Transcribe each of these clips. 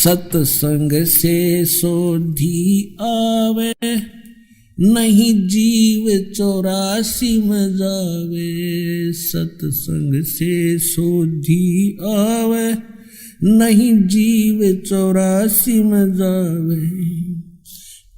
सत्संग से सोधी आवे, नहीं जीव 84 में जावे। सत्संग से सोधी आवे, नहीं जीव 84 में जावे।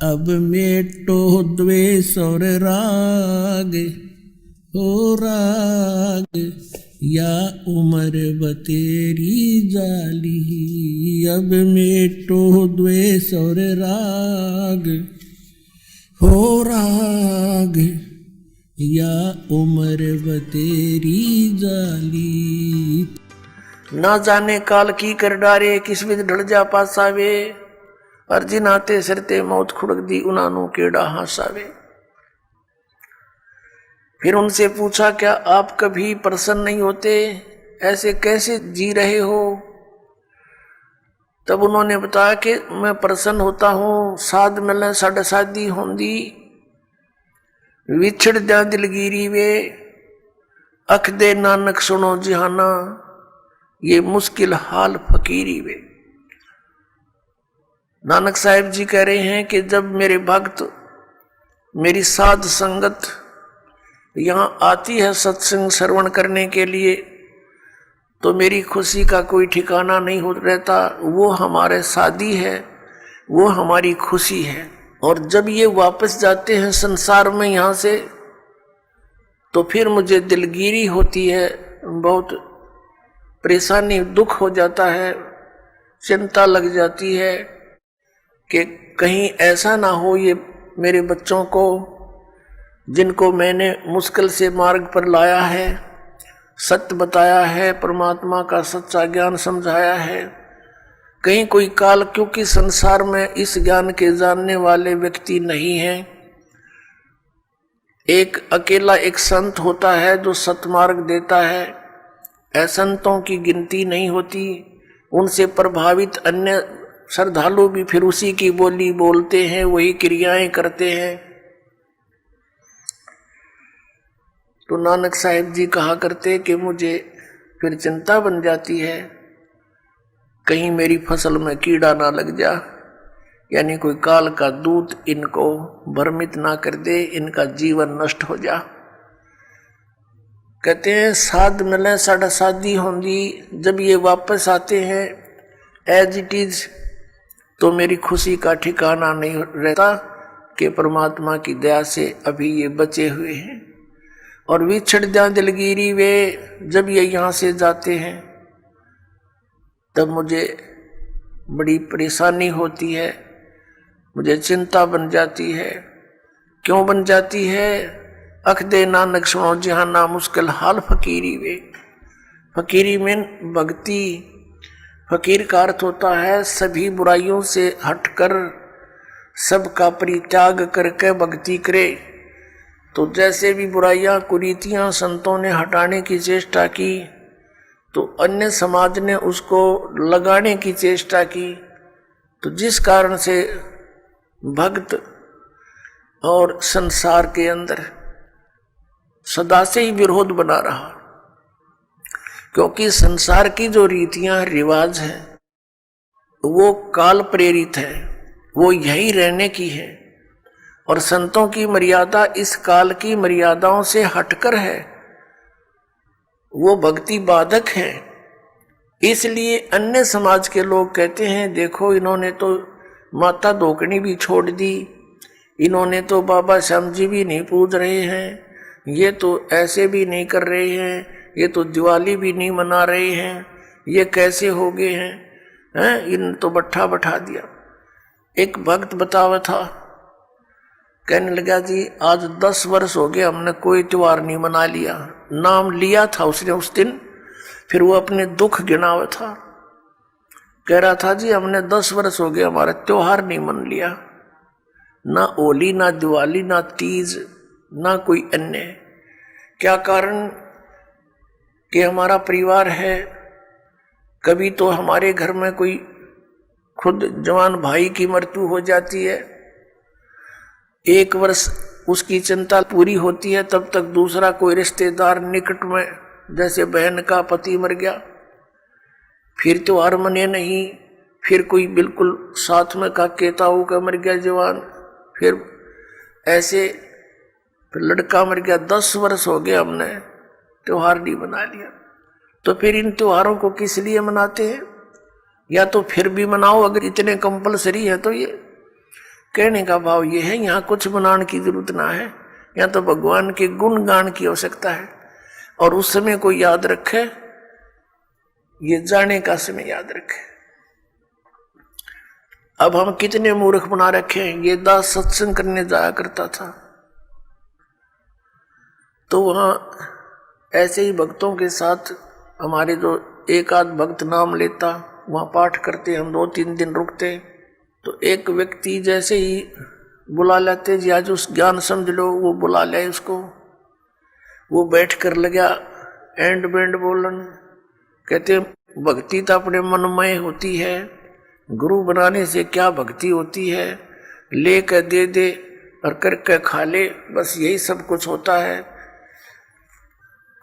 अब मेटो द्वेष और राग, हो राग या उम्र बतेरी जाली। अब मेटो द्वेष और राग, हो राग या उम्र बतेरी जाली। ना जाने काल की कर डारे, किस विध ढल जा पासावे। अर्जी नाते सिरते मौत खुड़क दी, उनानू केड़ा हासावे। फिर उनसे पूछा, क्या आप कभी प्रसन्न नहीं होते, ऐसे कैसे जी रहे हो? तब उन्होंने बताया कि मैं प्रसन्न होता हूँ, साध मिले साढ़े शादी होंदी, विछड़ जा दिलगिरी वे, अख दे नानक सुनो जिहाना, ये मुश्किल हाल फकीरी वे। नानक साहिब जी कह रहे हैं कि जब मेरे भक्त, मेरी साध संगत यहाँ आती है सत्संग श्रवण करने के लिए, तो मेरी खुशी का कोई ठिकाना नहीं हो रहता। वो हमारे साथी है, वो हमारी खुशी है। और जब ये वापस जाते हैं संसार में यहाँ से, तो फिर मुझे दिलगिरी होती है, बहुत परेशानी, दुख हो जाता है, चिंता लग जाती है कि कहीं ऐसा ना हो ये मेरे बच्चों को, जिनको मैंने मुश्किल से मार्ग पर लाया है, सत्य बताया है, परमात्मा का सच्चा ज्ञान समझाया है, कहीं कोई काल, क्योंकि संसार में इस ज्ञान के जानने वाले व्यक्ति नहीं हैं। एक अकेला एक संत होता है जो सतमार्ग देता है, असंतों की गिनती नहीं होती। उनसे प्रभावित अन्य श्रद्धालु भी फिर उसी की बोली बोलते हैं, वही क्रियाएं करते हैं। तो नानक साहिब जी कहा करते कि मुझे फिर चिंता बन जाती है, कहीं मेरी फसल में कीड़ा ना लग जा, यानी कोई काल का दूत इनको भ्रमित ना कर दे, इनका जीवन नष्ट हो जा। कहते हैं साध मिले साढ़ा शादी होंगी, जब ये वापस आते हैं एज इट इज, तो मेरी खुशी का ठिकाना नहीं रहता कि परमात्मा की दया से अभी ये बचे हुए हैं। और विछड़ जा दिलगिरी वे, जब ये यहाँ से जाते हैं तब मुझे बड़ी परेशानी होती है, मुझे चिंता बन जाती है। क्यों बन जाती है? अख दे नानक सुनो जिहाना, मुश्किल हाल फकीरी वे। फकीरी में भक्ति, फकीर का अर्थ होता है सभी बुराइयों से हटकर सबका परित्याग करके भक्ति करे। तो जैसे भी बुराइयां कुरीतियां संतों ने हटाने की चेष्टा की, तो अन्य समाज ने उसको लगाने की चेष्टा की। तो जिस कारण से भक्त और संसार के अंदर सदा से ही विरोध बना रहा, क्योंकि संसार की जो रीतियां रिवाज हैं वो काल प्रेरित है, वो यही रहने की है। और संतों की मर्यादा इस काल की मर्यादाओं से हटकर है, वो भक्ति बाधक है। इसलिए अन्य समाज के लोग कहते हैं देखो इन्होंने तो माता धोकनी भी छोड़ दी, इन्होंने तो बाबा श्याम जी भी नहीं पूज रहे हैं, ये तो ऐसे भी नहीं कर रहे हैं, ये तो दिवाली भी नहीं मना रहे हैं, ये कैसे हो गए हैं, इन तो बट्ठा बैठा दिया। एक भक्त बतावा था, कहने लगा जी आज 10 वर्ष हो गए हमने कोई त्योहार नहीं मना लिया। नाम लिया था उसने उस दिन, फिर वो अपने दुख गिनावा था, कह रहा था जी हमने 10 वर्ष हो गए हमारा त्योहार नहीं मन लिया, ना होली ना दिवाली ना तीज ना कोई अन्य। क्या कारण? कि हमारा परिवार है, कभी तो हमारे घर में कोई खुद जवान भाई की मृत्यु हो जाती है, 1 वर्ष उसकी चिंता पूरी होती है, तब तक दूसरा कोई रिश्तेदार निकट में, जैसे बहन का पति मर गया, फिर त्योहार मने नहीं, फिर कोई बिल्कुल साथ में का कहता हो का मर गया जवान, फिर ऐसे फिर लड़का मर गया, 10 वर्ष हो गए हमने त्योहार नहीं बना लिया। तो फिर इन त्योहारों को किस लिए मनाते हैं? या तो फिर भी मनाओ अगर इतने कंपलसरी है तो। ये कहने का भाव ये है, यहाँ कुछ मनाने की जरूरत ना है, यहाँ तो भगवान के गुण गान की आवश्यकता है। और उस समय को याद रखे, ये जाने का समय याद रखे। अब हम कितने मूर्ख बना रखे हैं। ये दास सत्संग करने जाया करता था, तो वहां ऐसे ही भक्तों के साथ हमारे जो एक आध भक्त नाम लेता, वहां पाठ करते, हम 2-3 दिन रुकते। तो एक व्यक्ति जैसे ही बुला लेते, जी आज उस ज्ञान समझ लो, वो बुला ले उसको, वो बैठ कर लगा एंड बैंड बोलन। कहते भक्ति तो अपने मनमय होती है, गुरु बनाने से क्या भक्ति होती है, ले कर दे दे और करके खा ले, बस यही सब कुछ होता है।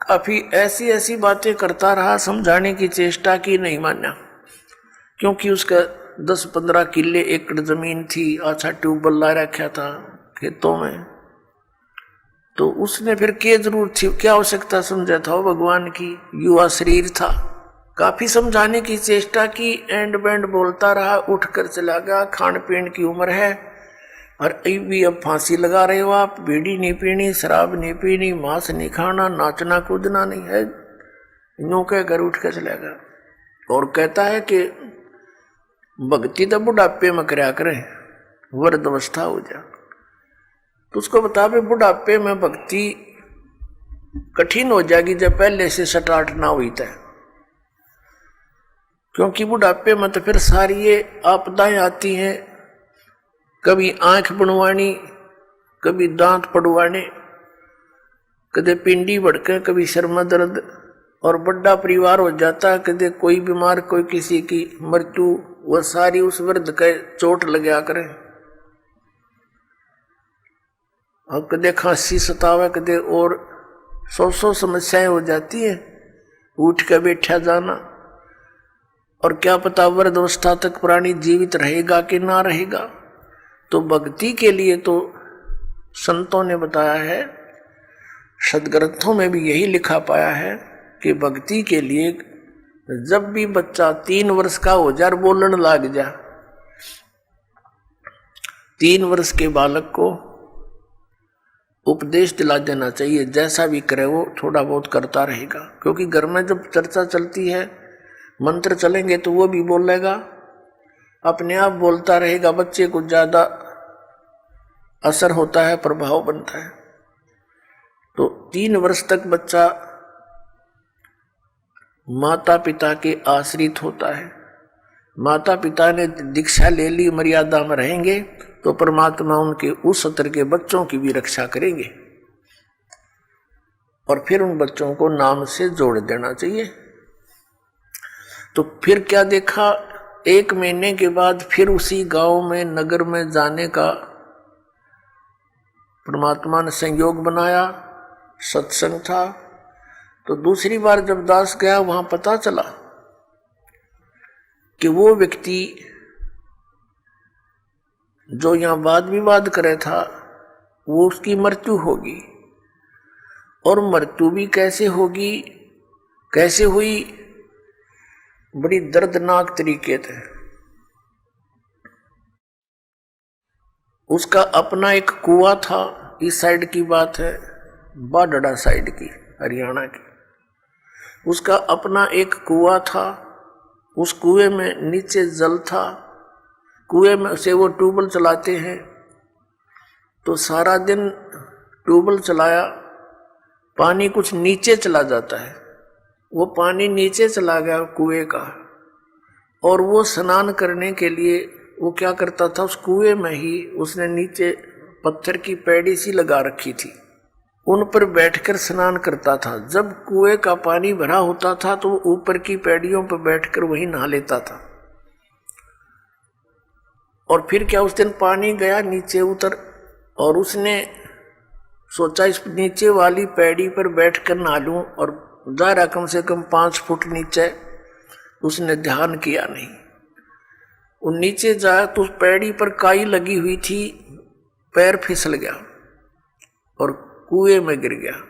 काफी ऐसी ऐसी बातें करता रहा, समझाने की चेष्टा की, नहीं माना। क्योंकि उसका 10-15 किले एकड़ जमीन थी, अच्छा ट्यूबवेल ला रखा था खेतों में, तो उसने फिर क्या जरूरत थी, क्या आवश्यकता समझा था भगवान की। युवा शरीर था, काफी समझाने की चेष्टा की, एंड बैंड बोलता रहा, उठ कर चला गया। खान पीन की उम्र है और भी अब फांसी लगा रहे हो आप, बीड़ी नहीं पीनी, शराब नहीं पीनी, मांस नहीं खाना, नाचना कूदना नहीं है, यूं कह कर उठ कर चला गया। और कहता है कि भक्ति तो बुढ़ापे में करया करें, वृद्ध अवस्था हो जा। तो उसको बता भी बुढ़ापे में भक्ति कठिन हो जाएगी जब पहले से स्टार्ट ना हुई था। क्योंकि बुढ़ापे में तो फिर सारी ये आपदाएं आती हैं, कभी आंख बनवानी, कभी दांत पड़वाने, कदे पिंडी भड़के, कभी सिर में दर्द, और बड़ा परिवार हो जाता है, कदे कोई बीमार, कोई किसी की मृत्यु, वह सारी उस वृद्ध के चोट लगा करे। और कदे खांसी सतावे, कदे और 100 समस्याएं हो जाती है, उठ के बैठा जाना। और क्या पता वृद्ध अवस्था तक प्राणी जीवित रहेगा कि ना रहेगा। तो भक्ति के लिए तो संतों ने बताया है, सदग्रंथों में भी यही लिखा पाया है कि भक्ति के लिए जब भी बच्चा 3 वर्ष का हो जा, बोलने लग जा, 3 वर्ष के बालक को उपदेश दिला देना चाहिए। जैसा भी करे वो थोड़ा बहुत करता रहेगा, क्योंकि घर में जब चर्चा चलती है, मंत्र चलेंगे तो वो भी बोलेगा, अपने आप बोलता रहेगा, बच्चे को ज्यादा असर होता है, प्रभाव बनता है। तो 3 वर्ष तक बच्चा माता पिता के आश्रित होता है। माता पिता ने दीक्षा ले ली, मर्यादा में रहेंगे तो परमात्मा उनके उस स्तर के बच्चों की भी रक्षा करेंगे। और फिर उन बच्चों को नाम से जोड़ देना चाहिए। तो फिर क्या देखा, 1 महीने के बाद फिर उसी गांव में, नगर में जाने का परमात्मा ने संयोग बनाया, सत्संग था। तो दूसरी बार जब दास गया, वहां पता चला कि वो व्यक्ति जो यहां वाद विवाद करे था, वो उसकी मृत्यु होगी। और मृत्यु भी कैसे होगी, कैसे हुई, बड़ी दर्दनाक तरीके थे। उसका अपना एक कुआं था, इस साइड की बात है, बाडड़ा साइड की, हरियाणा की। उसका अपना एक कुआं था, उस कुएं में नीचे जल था, कुएं में से वो ट्यूबवेल चलाते हैं। तो सारा दिन ट्यूबवेल चलाया, पानी कुछ नीचे चला जाता है, वो पानी नीचे चला गया कुएं का। और वो स्नान करने के लिए वो क्या करता था, उस कुएं में ही उसने नीचे पत्थर की पैड़ी सी लगा रखी थी, उन पर बैठकर स्नान करता था। जब कुएं का पानी भरा होता था तो वो ऊपर की पैड़ियों पर बैठकर वहीं नहा लेता था। और फिर क्या, उस दिन पानी गया नीचे उतर, और उसने सोचा इस नीचे वाली पैड़ी पर बैठकर नहा लूं, और दायरा कम से कम 5 फुट नीचे। उसने ध्यान किया नहीं, वो नीचे जाए तो उस पैड़ी पर काई लगी हुई थी, पैर फिसल गया और कुएं में गिर गया।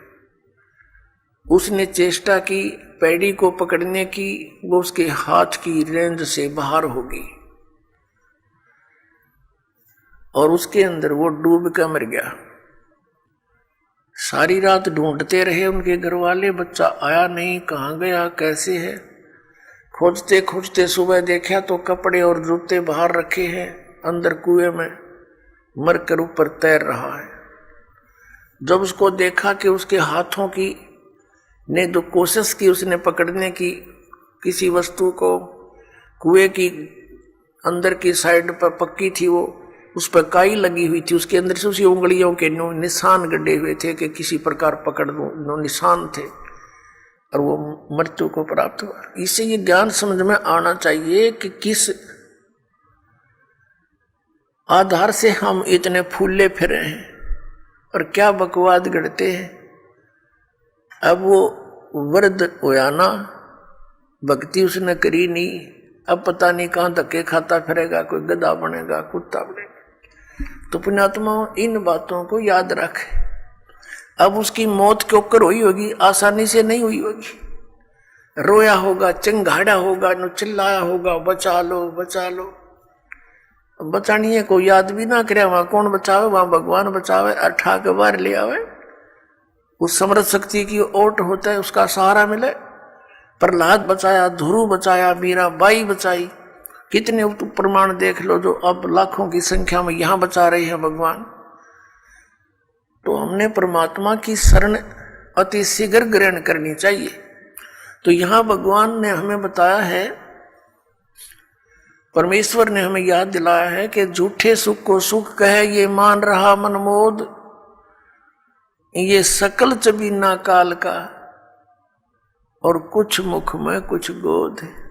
उसने चेष्टा की पैड़ी को पकड़ने की, वो उसके हाथ की रेंज से बाहर हो गई और उसके अंदर वो डूब कर मर गया। सारी रात ढूंढते रहे उनके घर वाले, बच्चा आया नहीं, कहाँ गया, कैसे है। खोजते खोजते सुबह देखा तो कपड़े और जूते बाहर रखे हैं, अंदर कुएं में मरकर ऊपर तैर रहा है। जब उसको देखा कि उसके हाथों की ने जो कोशिश की उसने पकड़ने की किसी वस्तु को, कुएं की अंदर की साइड पर पक्की थी वो, उस पर काई लगी हुई थी, उसके अंदर से उसी उंगलियों के निशान गड्ढे हुए थे कि किसी प्रकार पकड़ दो, निशान थे और वो मृत्यु को प्राप्त हुआ। इससे ये ज्ञान समझ में आना चाहिए कि किस आधार से हम इतने फूले फिरे हैं और क्या बकवाद गढ़ते हैं। अब वो वृद्ध होया ना, भक्ति उसने करी नहीं, अब पता नहीं कहाँ धक्के खाता फिरेगा, कोई गधा बनेगा, कुत्ता बनेगा। तो पुण्यात्मा इन बातों को याद रखे। अब उसकी मौत क्यों कर हुई होगी, आसानी से नहीं हुई होगी। रोया होगा, चिंगाड़ा होगा, चिल्लाया होगा, बचा लो बचा लो। बचानी है कोई याद भी ना करे, वहां कौन बचावे, वहां भगवान बचावे, अठा के बाहर ले आवे। उस समर्थ शक्ति की ओट होता है, उसका सहारा मिले। प्रहलाद बचाया, ध्रुव बचाया, मीराबाई बचाई, कितने प्रमाण देख लो जो अब लाखों की संख्या में यहां बचा रहे हैं भगवान। तो हमने परमात्मा की शरण अति शीघ्र ग्रहण करनी चाहिए। तो यहां भगवान ने हमें बताया है, परमेश्वर ने हमें याद दिलाया है कि झूठे सुख को सुख कहे ये मान रहा मनमोद, ये सकल चबीना काल का और कुछ मुख में कुछ गोद है।